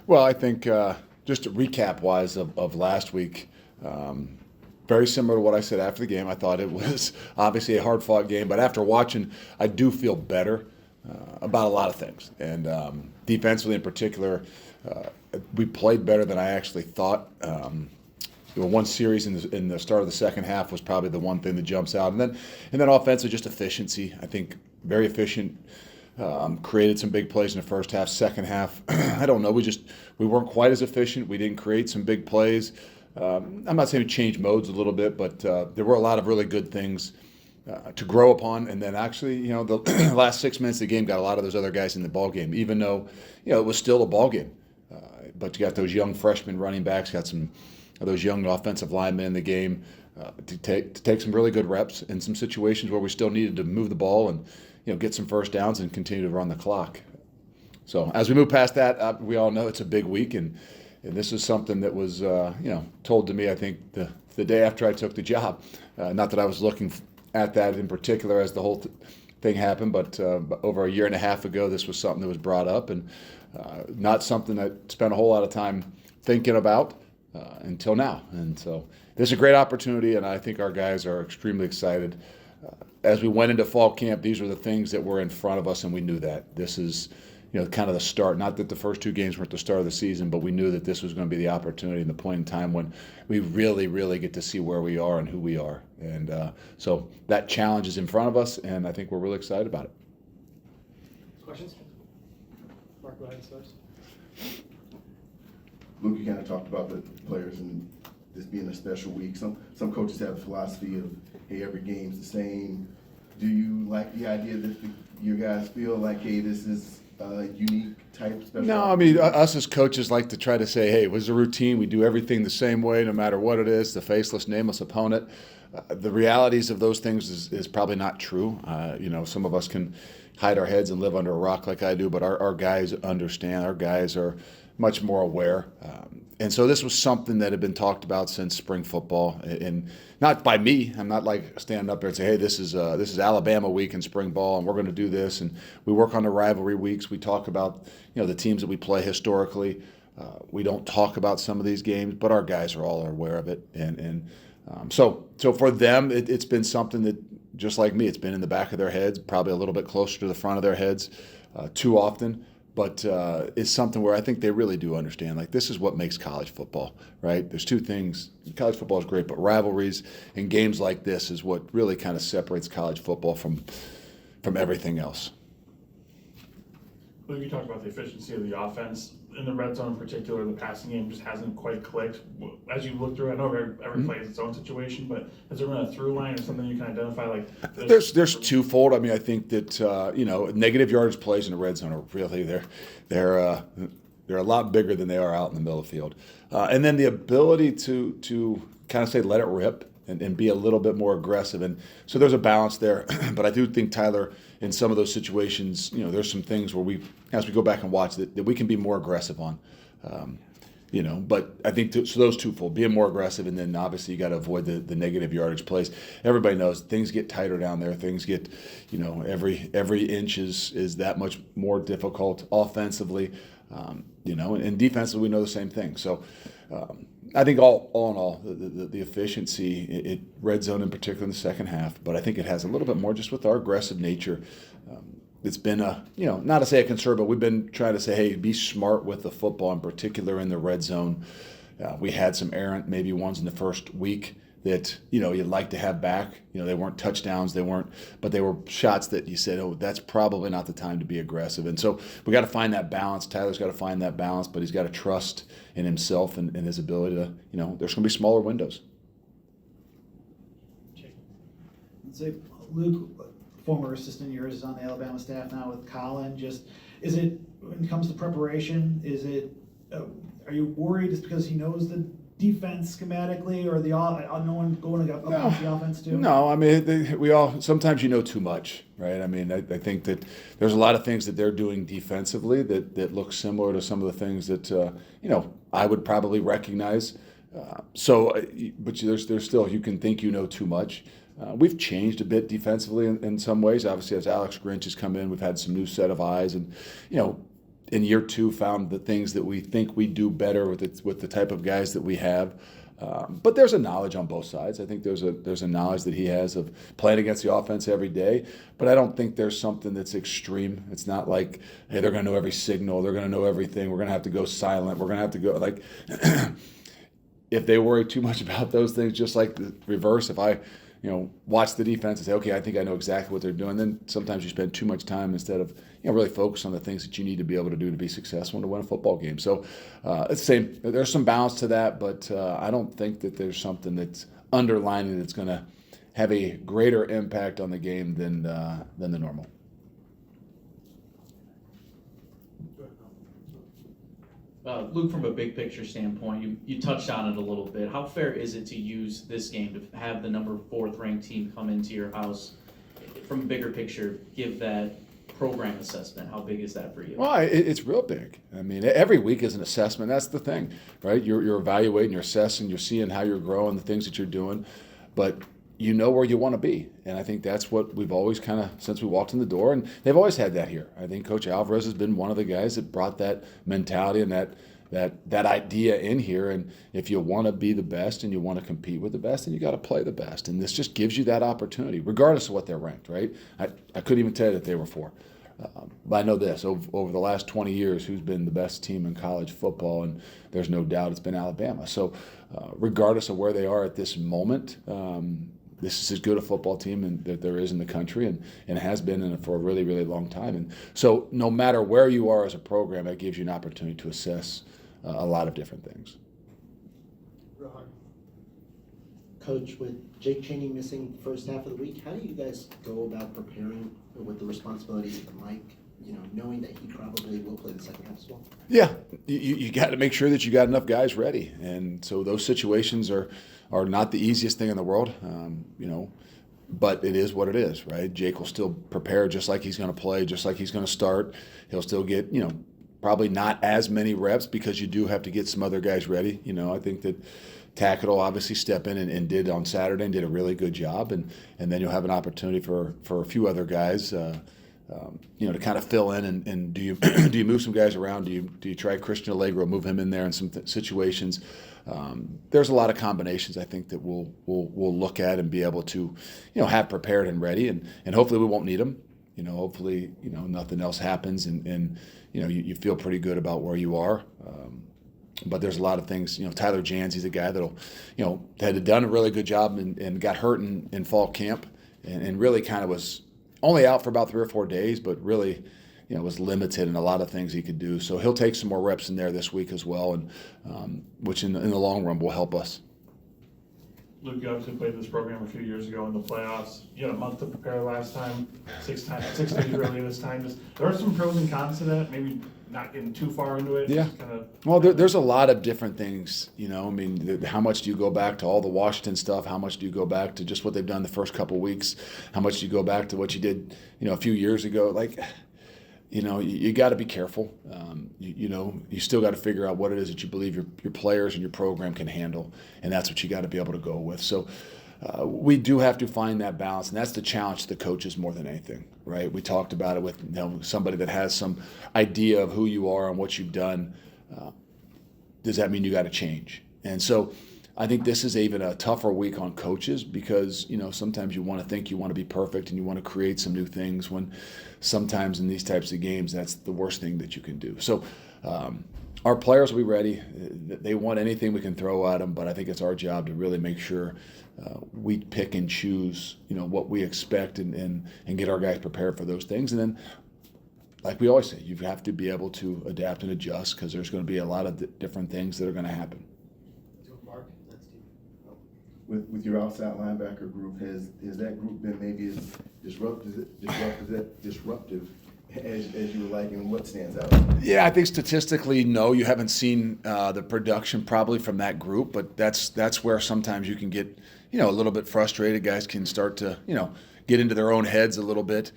Well, I think just recap-wise of last week, very similar to what I said after the game. I thought it was obviously a hard-fought game, but after watching, I do feel better about a lot of things. And defensively in particular, we played better than I actually thought. One series in the start of the second half was probably the one thing that jumps out, and then offensive, just efficiency. I think very efficient. Created some big plays in the first half. Second half, I don't know. We weren't quite as efficient. We didn't create some big plays. I'm not saying we changed modes a little bit, but there were a lot of really good things to grow upon. And then actually, the last 6 minutes of the game got a lot of those other guys in the ball game, even though it was still a ball game. But you got those young freshman running backs, got some of those young offensive linemen in the game to take some really good reps in some situations where we still needed to move the ball and get some first downs and continue to run the clock. So as we move past that, we all know it's a big week, and this is something that was told to me, I think, the day after I took the job. Not that I was looking at that in particular as the whole thing happened, but over a year and a half ago, this was something that was brought up, and not something I spent a whole lot of time thinking about until now. And so this is a great opportunity, and I think our guys are extremely excited. As we went into fall camp, these were the things that were in front of us, and we knew that. This is, kind of the start. Not that the first two games weren't the start of the season, but we knew that this was going to be the opportunity and the point in time when we really, really get to see where we are and who we are. And so that challenge is in front of us, and I think we're really excited about it. Questions? Mark, go ahead, first. Luke, you kind of talked about the players and this being a special week. Some coaches have the philosophy of, hey, every game's the same. Do you like the idea that your guys feel like, hey, this is a unique type of special? No, I mean, us as coaches like to try to say, hey, it was a routine. We do everything the same way no matter what it is, the faceless, nameless opponent. The realities of those things is probably not true. Some of us can hide our heads and live under a rock like I do, but our guys understand. Our guys are much more aware. And so this was something that had been talked about since spring football, and not by me. I'm not like standing up there and say, hey, this is Alabama week in spring ball, and we're going to do this. And we work on the rivalry weeks. We talk about the teams that we play historically. We don't talk about some of these games, but our guys are all aware of it. So for them, it's been something that, just like me, it's been in the back of their heads, probably a little bit closer to the front of their heads too often. But it's something where I think they really do understand. Like, this is what makes college football, right? There's two things. College football is great, but rivalries and games like this is what really kind of separates college football from everything else. Luke, you talked about the efficiency of the offense. In the red zone in particular, the passing game just hasn't quite clicked. As you look through, I know every play is its own situation, but has there been a through line or something you can identify? Like there's twofold. I mean, I think that negative yardage plays in the red zone are really they're a lot bigger than they are out in the middle of the field, and then the ability to kind of say let it rip and be a little bit more aggressive. And so there's a balance there. But I do think Tyler, in some of those situations, there's some things where as we go back and watch that we can be more aggressive on. But I think so those twofold, being more aggressive, and then obviously you got to avoid the negative yardage plays. Everybody knows things get tighter down there. Things get, every inch is that much more difficult offensively, and defensively we know the same thing. So I think all in all, the efficiency, red zone in particular in the second half, but I think it has a little bit more just with our aggressive nature. It's been not to say a concern, but we've been trying to say, hey, be smart with the football, in particular in the red zone. We had some errant, maybe ones in the first week that, you'd like to have back. They weren't touchdowns, but they were shots that you said, oh, that's probably not the time to be aggressive. And so we got to find that balance. Tyler's got to find that balance, but he's got to trust in himself and his ability to, there's going to be smaller windows. So, Luke, former assistant yours, is on the Alabama staff now with Colin. Is it, when it comes to preparation, are you worried just because he knows the defense schematically, or no one going up against the offense too? No, I mean, we all, sometimes too much, right? I mean, I think that there's a lot of things that they're doing defensively that look similar to some of the things that, I would probably recognize. But there's still, you can think too much. We've changed a bit defensively in some ways. Obviously, as Alex Grinch has come in, we've had some new set of eyes, and in year 2 found the things that we think we do better with the type of guys that we have. But there's a knowledge on both sides. I think there's a knowledge that he has of playing against the offense every day. But I don't think there's something that's extreme. It's not like, hey, they're going to know every signal. They're going to know everything. We're going to have to go silent. We're going to have to go like. If they worry too much about those things, just like the reverse, if I, watch the defense and say, okay, I think I know exactly what they're doing, then sometimes you spend too much time instead of, really focus on the things that you need to be able to do to be successful and to win a football game. So it's the same. There's some balance to that, but I don't think that there's something that's underlining that's going to have a greater impact on the game than the normal. Luke, from a big picture standpoint, you touched on it a little bit. How fair is it to use this game to have the number 4th ranked team come into your house? From a bigger picture, give that program assessment. How big is that for you? Well, it's real big. I mean, every week is an assessment. That's the thing, right? You're evaluating, you're assessing, you're seeing how you're growing, the things that you're doing, but you know where you want to be. And I think that's what we've always kind of, since we walked in the door, and they've always had that here. I think Coach Alvarez has been one of the guys that brought that mentality and that idea in here. And if you want to be the best and you want to compete with the best, then you got to play the best. And this just gives you that opportunity, regardless of what they're ranked, right? I couldn't even tell you that they were 4. But I know this, over the last 20 years, who's been the best team in college football, and there's no doubt it's been Alabama. So regardless of where they are at this moment, this is as good a football team that there is in the country, and has been for a really, really long time. And so no matter where you are as a program, it gives you an opportunity to assess a lot of different things. Coach, with Jake Chaney missing the first half of the week, how do you guys go about preparing with the responsibilities of Mike, knowing that he probably will play the second half as well? Yeah, you got to make sure that you got enough guys ready. And so those situations are not the easiest thing in the world, but it is what it is, right? Jake will still prepare just like he's going to play, just like he's going to start. He'll still get, probably not as many reps because you do have to get some other guys ready. I think that Tackett will obviously step in and did on Saturday and did a really good job, and then you'll have an opportunity for a few other guys, to kind of fill in. And do you do you move some guys around? Do you try Christian Allegro, move him in there in some situations? There's a lot of combinations I think that we'll look at and be able to, have prepared and ready, and hopefully we won't need them. Hopefully nothing else happens, and you feel pretty good about where you are. But there's a lot of things. Tyler Janzy's a guy that'll, had done a really good job and got hurt in fall camp, and really kind of was only out for about 3 or 4 days, but really, was limited in a lot of things he could do. So he'll take some more reps in there this week as well, and which in the long run will help us. Luke, you obviously played this program a few years ago in the playoffs. You had a month to prepare last time, 6 days early this time. There are some pros and cons to that, maybe not getting too far into it. Yeah. Well, there's a lot of different things, how much do you go back to all the Washington stuff? How much do you go back to just what they've done the first couple of weeks? How much do you go back to what you did, a few years ago? You got to be careful. You still got to figure out what it is that you believe your players and your program can handle, and that's what you got to be able to go with. So we do have to find that balance, and that's the challenge to the coaches more than anything, right? We talked about it with somebody that has some idea of who you are and what you've done. Does that mean you got to change? And so I think this is even a tougher week on coaches because, sometimes you want to think you want to be perfect and you want to create some new things when sometimes in these types of games, that's the worst thing that you can do. So our players will be ready. They want anything we can throw at them, but I think it's our job to really make sure we pick and choose, what we expect and get our guys prepared for those things. And then, like we always say, you have to be able to adapt and adjust because there's going to be a lot of different things that are going to happen. With your outside linebacker group, has that group been maybe as disruptive as you would like, and what stands out? Yeah, I think statistically, no, you haven't seen the production probably from that group, but that's where sometimes you can get, a little bit frustrated. Guys can start to, get into their own heads a little bit.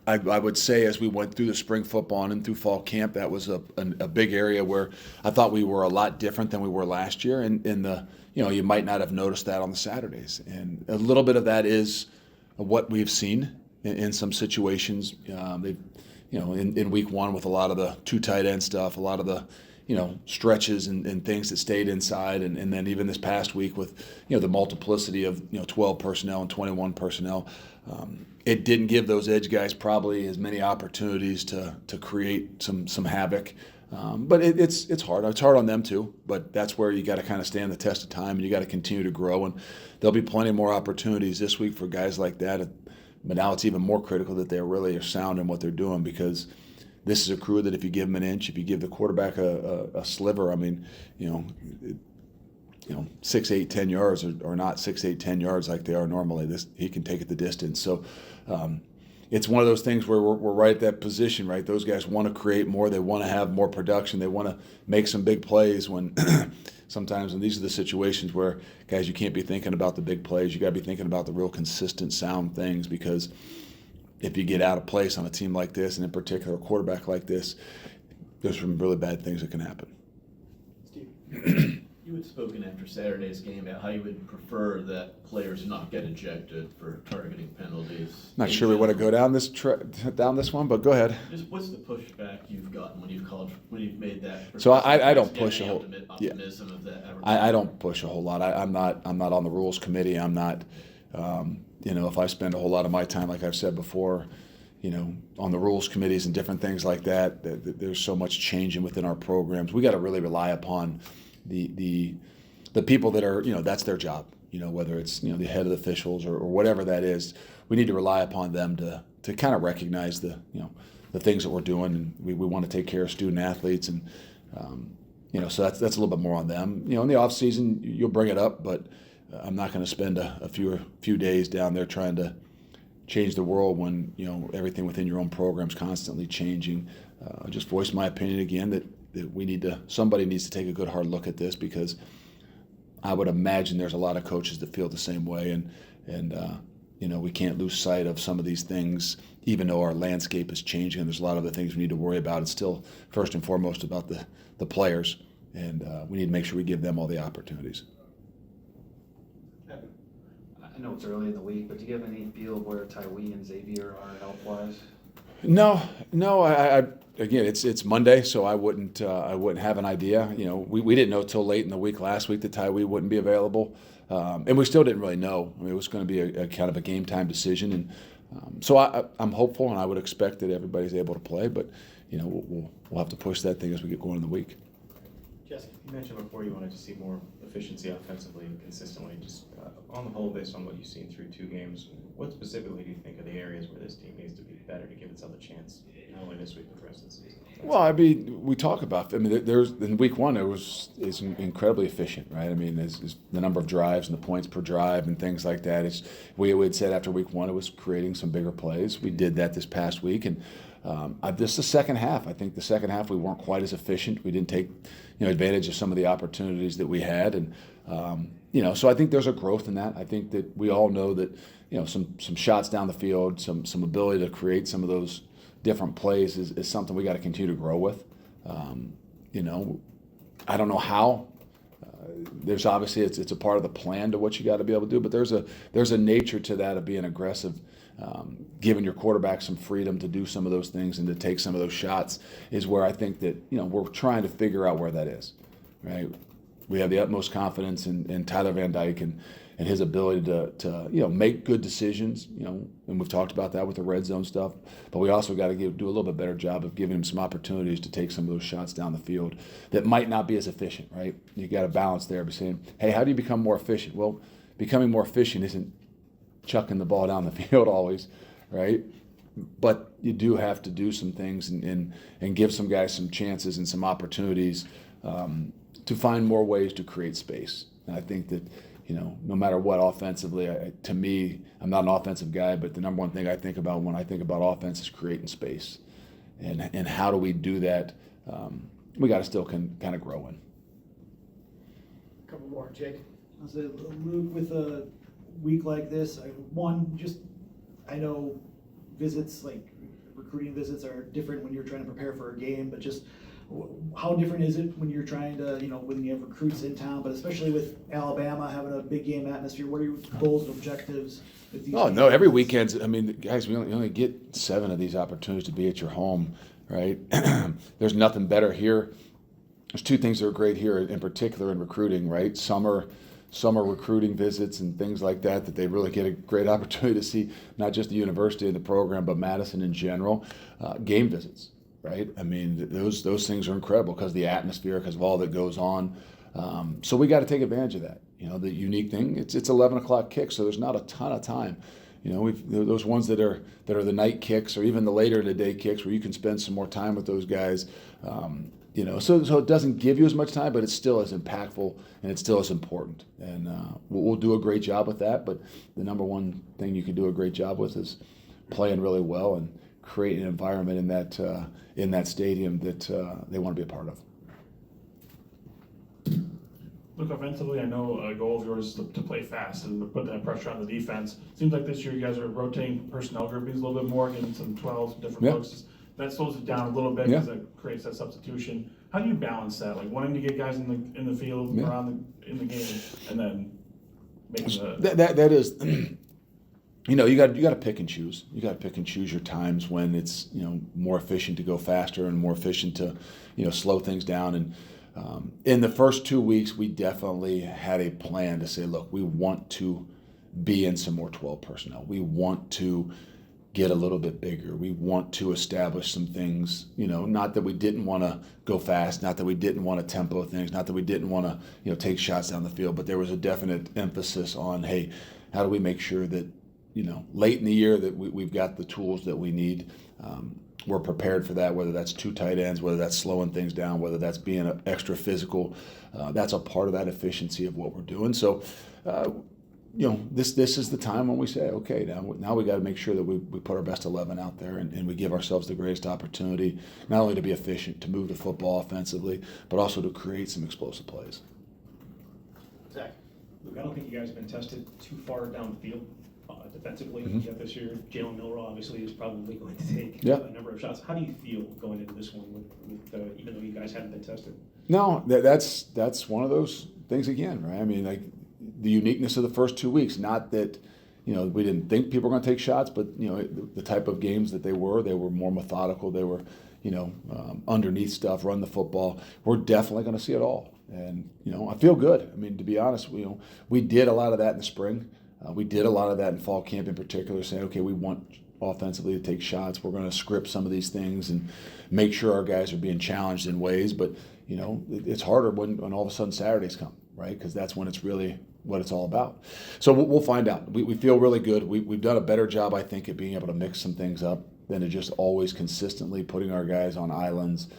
I would say as we went through the spring football and through fall camp, that was a big area where I thought we were a lot different than we were last year. And in the, you might not have noticed that on the Saturdays. And a little bit of that is what we've seen in some situations. They've, in week one with a lot of the two tight end stuff, a lot of the, stretches and things that stayed inside. And then even this past week with, the multiplicity of, 12 personnel and 21 personnel, it didn't give those edge guys probably as many opportunities to create some havoc. But it's hard. It's hard on them too. But that's where you got to kind of stand the test of time, and you got to continue to grow. And there'll be plenty more opportunities this week for guys like that. But now it's even more critical that they really are sound in what they're doing, because this is a crew that if you give them an inch, if you give the quarterback a sliver, I mean, 6, 8, 10 yards or not 6, 8, 10 yards like they are normally. He can take it the distance. So it's one of those things where we're right at that position, right? Those guys want to create more. They want to have more production. They want to make some big plays when sometimes, and these are the situations where, guys, you can't be thinking about the big plays. You got to be thinking about the real consistent, sound things, because if you get out of place on a team like this, and in particular a quarterback like this, there's some really bad things that can happen. Steve. You had spoken after Saturday's game about how you would prefer that players not get ejected for targeting penalties. Not sure we want to go down this one, but go ahead. Just what's the pushback you've gotten when you've made that? So I don't push a whole. Optimism of that. I don't push a whole lot. I'm not on the rules committee. I'm not. If I spend a whole lot of my time, like I've said before, on the rules committees and different things like that, there's so much changing within our programs. We got to really rely upon the people that are, that's their job. Whether it's the head of the officials or whatever that is, we need to rely upon them to kind of recognize the things that we're doing, and we want to take care of student athletes, and so that's a little bit more on them. In the off season you'll bring it up, but I'm not going to spend a few days down there trying to change the world when everything within your own program's constantly changing. I just voiced my opinion again that somebody needs to take a good hard look at this, because I would imagine there's a lot of coaches that feel the same way, and we can't lose sight of some of these things, even though our landscape is changing and there's a lot of other things we need to worry about. It's still first and foremost about the players, and we need to make sure we give them all the opportunities. I know it's early in the week, but do you have any feel of where Tyree and Xavier are health-wise? No. I again, it's Monday, so I wouldn't have an idea. We didn't know till late in the week last week that Tyree wouldn't be available, and we still didn't really know. I mean, it was going to be a kind of a game time decision, and so I'm hopeful, and I would expect that everybody's able to play, but we'll have to push that thing as we get going in the week. Jesse. You mentioned before you wanted to see more efficiency offensively and consistently. Just on the whole, based on what you've seen through 2 games, what specifically do you think are the areas where this team needs to be better to give itself a chance, not only this week but the rest of the season? Well, we talk about. There's in week one it's incredibly efficient, right? I mean, there's the number of drives and the points per drive and things like that. We had said after week one it was creating some bigger plays. We did that this past week, and this is the second half. I think the second half we weren't quite as efficient. We didn't take advantage of some of the opportunities that we had, and so I think there's a growth in that. I think that we all know that some shots down the field, some ability to create some of those different plays is something we got to continue to grow with. I don't know how. There's obviously it's a part of the plan to what you got to be able to do, but there's a nature to that of being aggressive, giving your quarterback some freedom to do some of those things and to take some of those shots is where I think that we're trying to figure out where that is, right? We have the utmost confidence in Tyler Van Dyke and his ability to make good decisions, and we've talked about that with the red zone stuff, but we also got to do a little bit better job of giving him some opportunities to take some of those shots down the field that might not be as efficient, right? You got to balance there by saying, hey, how do you become more efficient? Well, becoming more efficient isn't chucking the ball down the field always, right? But you do have to do some things and give some guys some chances and some opportunities to find more ways to create space. And I think that, no matter what offensively, to me, I'm not an offensive guy, but the number one thing I think about when I think about offense is creating space. And how do we do that? We got to still kind of grow in. A couple more, Jake. I'll say, Luke, with a week like this, I know visits, like recruiting visits are different when you're trying to prepare for a game, but just How different is it when you're trying to, when you have recruits in town, but especially with Alabama having a big game atmosphere? What are your goals and objectives with these? Oh, no, every weekend, I mean, guys, we only get 7 of these opportunities to be at your home, right? There's nothing better here. There's 2 things that are great here in particular in recruiting, right? Summer recruiting visits and things like that they really get a great opportunity to see not just the university and the program, but Madison in general. Game visits, right? I mean, those things are incredible because of the atmosphere, because of all that goes on. So we got to take advantage of that. The unique thing, it's 11 o'clock kick, so there's not a ton of time. Those ones that are the night kicks or even the later in the day kicks where you can spend some more time with those guys. So it doesn't give you as much time, but it's still as impactful and it's still as important. And we'll do a great job with that. But the number one thing you can do a great job with is playing really well and create an environment in that stadium that they want to be a part of. Look, offensively, I know a goal of yours is to play fast and to put that pressure on the defense. Seems like this year you guys are rotating personnel groupings a little bit more, getting some 12 different Yeah. looks. That slows it down a little bit because that creates that substitution. How do you balance that? Like wanting to get guys in the field around in the game and then making the that is. You got to pick and choose. You got to pick and choose your times when it's more efficient to go faster and more efficient to slow things down. And in the first 2 weeks, we definitely had a plan to say, look, we want to be in some more 12 personnel. We want to get a little bit bigger. We want to establish some things. Not that we didn't want to go fast, not that we didn't want to tempo things, not that we didn't want to take shots down the field, but there was a definite emphasis on, hey, how do we make sure that late in the year that we've got the tools that we need. We're prepared for that, whether that's 2 tight ends, whether that's slowing things down, whether that's being extra physical. That's a part of that efficiency of what we're doing. So, this is the time when we say, okay, now we got to make sure that we put our best 11 out there and we give ourselves the greatest opportunity, not only to be efficient, to move the football offensively, but also to create some explosive plays. Zach. Luke, I don't think you guys have been tested too far downfield defensively yet this year. Jalen Milroe obviously is probably going to take a number of shots. How do you feel going into this one with even though you guys haven't been tested? No, that's one of those things again, right? I mean, like the uniqueness of the first 2 weeks. Not that we didn't think people were going to take shots, but the type of games that they were more methodical. They were underneath stuff, run the football. We're definitely going to see it all, and I feel good. I mean, to be honest, we did a lot of that in the spring. We did a lot of that in fall camp in particular, saying, okay, we want offensively to take shots. We're going to script some of these things and make sure our guys are being challenged in ways. But, it's harder when all of a sudden Saturdays come, right? Because that's when it's really what it's all about. So we'll find out. We feel really good. We've done a better job, I think, at being able to mix some things up than to just always consistently putting our guys on islands.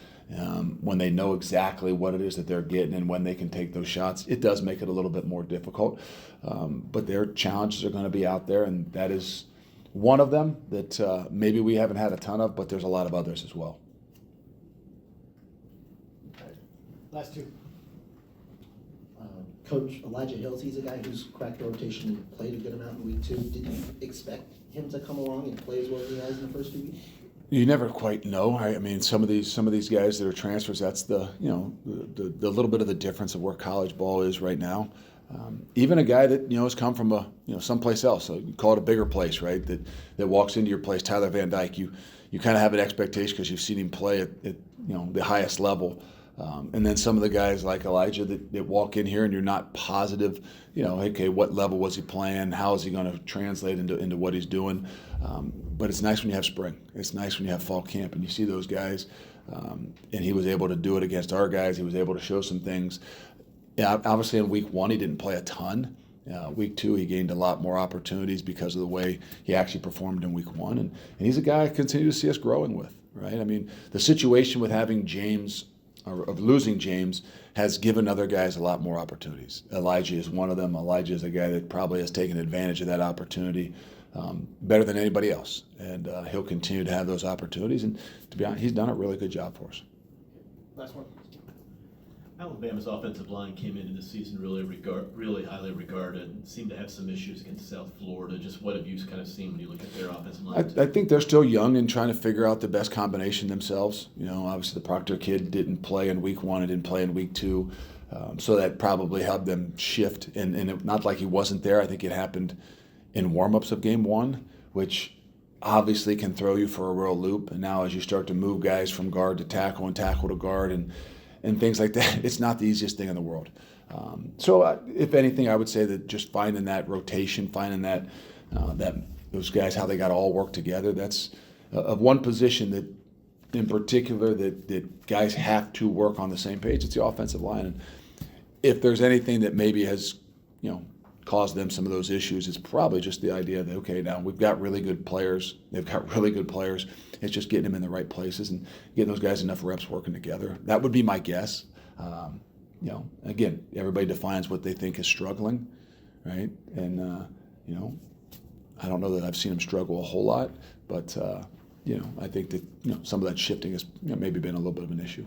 When they know exactly what it is that they're getting and when they can take those shots, it does make it a little bit more difficult. But their challenges are going to be out there, and that is one of them that maybe we haven't had a ton of, but there's a lot of others as well. Last 2. Coach Elijah Hills, he's a guy who's cracked the rotation and played a good amount in week 2. Did you expect him to come along and play as well as he has in the first 2 weeks? You never quite know. I mean, some of these guys that are transfers, that's the little bit of the difference of where college ball is right now. Even a guy that has come from someplace else, so you call it a bigger place, right? That walks into your place, Tyler Van Dyke. You kind of have an expectation because you've seen him play at the highest level. And then some of the guys like Elijah that walk in here and you're not positive, okay, what level was he playing? How is he going to translate into what he's doing? But it's nice when you have spring. It's nice when you have fall camp and you see those guys. And he was able to do it against our guys. He was able to show some things. Yeah, obviously in week 1 he didn't play a ton. Week 2 he gained a lot more opportunities because of the way he actually performed in week 1. And he's a guy I continue to see us growing with, right? I mean, the situation with having James or of losing James has given other guys a lot more opportunities. Elijah is one of them. Elijah is a guy that probably has taken advantage of that opportunity better than anybody else. And he'll continue to have those opportunities. And to be honest, he's done a really good job for us. Last one. Alabama's offensive line came into the season really highly regarded, seemed to have some issues against South Florida. Just what have you kind of seen when you look at their offensive line? I think they're still young and trying to figure out the best combination themselves. You know, obviously the Proctor kid didn't play in week 1 and didn't play in week 2. So that probably helped them shift. And it, not like he wasn't there. I think it happened in warm-ups of game 1, which obviously can throw you for a real loop. And now as you start to move guys from guard to tackle and tackle to guard and things like that, it's not the easiest thing in the world. If anything, I would say that just finding that rotation, finding that those guys, how they got to all work together, that's of one position that in particular that guys have to work on the same page. It's the offensive line. And if there's anything that maybe has, caused them some of those issues, it's probably just the idea that, okay, now we've got really good players. They've got really good players. It's just getting them in the right places and getting those guys enough reps working together. That would be my guess. Again, everybody defines what they think is struggling, right? And, I don't know that I've seen them struggle a whole lot, but, I think that, some of that shifting has maybe been a little bit of an issue.